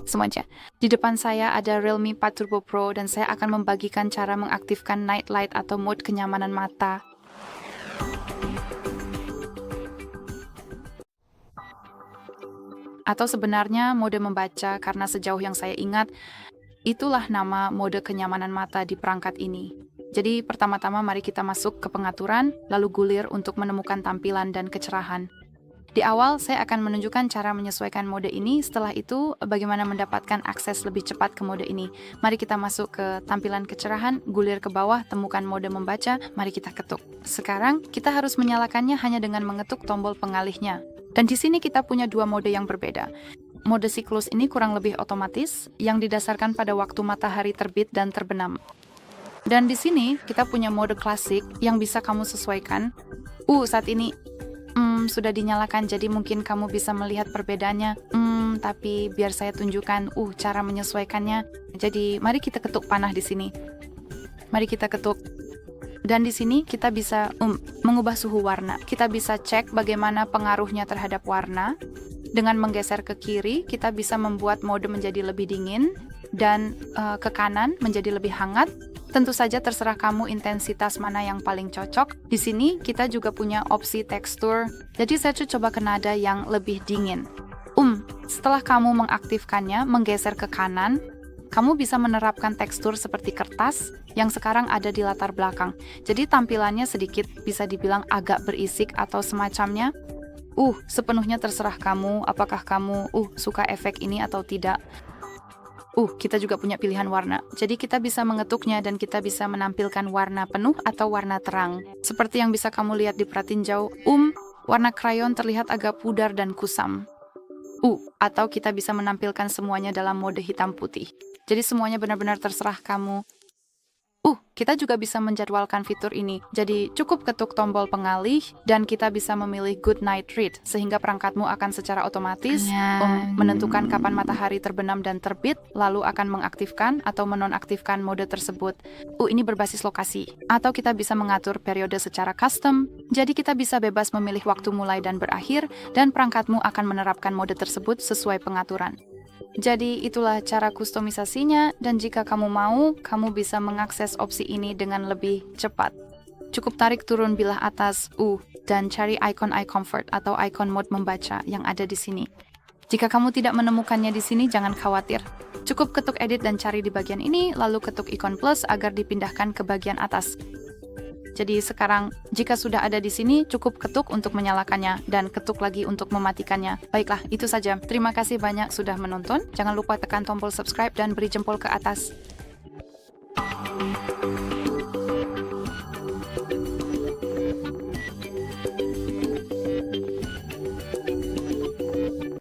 semuanya. Di depan saya ada Realme 4 Turbo Pro dan saya akan membagikan cara mengaktifkan night light atau mode kenyamanan mata. Atau sebenarnya mode membaca, karena sejauh yang saya ingat, itulah nama mode kenyamanan mata di perangkat ini. Jadi pertama-tama mari kita masuk ke pengaturan, lalu gulir untuk menemukan tampilan dan kecerahan. Di awal, saya akan menunjukkan cara menyesuaikan mode ini. Setelah itu, bagaimana mendapatkan akses lebih cepat ke mode ini. Mari kita masuk ke tampilan kecerahan, gulir ke bawah, temukan mode membaca, mari kita ketuk. Sekarang, kita harus menyalakannya hanya dengan mengetuk tombol pengalihnya. Dan di sini kita punya dua mode yang berbeda. Mode siklus ini kurang lebih otomatis, yang didasarkan pada waktu matahari terbit dan terbenam. Dan di sini, kita punya mode klasik yang bisa kamu sesuaikan. Saat ini sudah dinyalakan, jadi mungkin kamu bisa melihat perbedaannya. Tapi biar saya tunjukkan cara menyesuaikannya. Jadi mari kita ketuk panah di sini. Mari kita ketuk. Dan di sini kita bisa mengubah suhu warna. Kita bisa cek bagaimana pengaruhnya terhadap warna. Dengan menggeser ke kiri, kita bisa membuat mode menjadi lebih dingin dan ke kanan menjadi lebih hangat. Tentu saja terserah kamu intensitas mana yang paling cocok. Di sini kita juga punya opsi tekstur. Jadi saya coba ke nada yang lebih dingin. Setelah kamu mengaktifkannya, menggeser ke kanan, kamu bisa menerapkan tekstur seperti kertas yang sekarang ada di latar belakang. Jadi tampilannya sedikit bisa dibilang agak berisik atau semacamnya. Sepenuhnya terserah kamu, apakah kamu suka efek ini atau tidak. Kita juga punya pilihan warna. Jadi kita bisa mengetuknya dan kita bisa menampilkan warna penuh atau warna terang. Seperti yang bisa kamu lihat di pratinjau, warna krayon terlihat agak pudar dan kusam. Atau kita bisa menampilkan semuanya dalam mode hitam putih. Jadi semuanya benar-benar terserah kamu. Kita juga bisa menjadwalkan fitur ini. Jadi cukup ketuk tombol pengalih dan kita bisa memilih Good Night Read sehingga perangkatmu akan secara otomatis menentukan kapan matahari terbenam dan terbit, lalu akan mengaktifkan atau menonaktifkan mode tersebut. Ini berbasis lokasi. Atau kita bisa mengatur periode secara custom. Jadi kita bisa bebas memilih waktu mulai dan berakhir dan perangkatmu akan menerapkan mode tersebut sesuai pengaturan. Jadi itulah cara kustomisasinya, dan jika kamu mau, kamu bisa mengakses opsi ini dengan lebih cepat. Cukup tarik turun bilah atas dan cari ikon iComfort atau ikon mode membaca yang ada di sini. Jika kamu tidak menemukannya di sini, jangan khawatir. Cukup ketuk edit dan cari di bagian ini, lalu ketuk ikon plus agar dipindahkan ke bagian atas. Jadi sekarang, jika sudah ada di sini, cukup ketuk untuk menyalakannya dan ketuk lagi untuk mematikannya. Baiklah, itu saja. Terima kasih banyak sudah menonton. Jangan lupa tekan tombol subscribe dan beri jempol ke atas.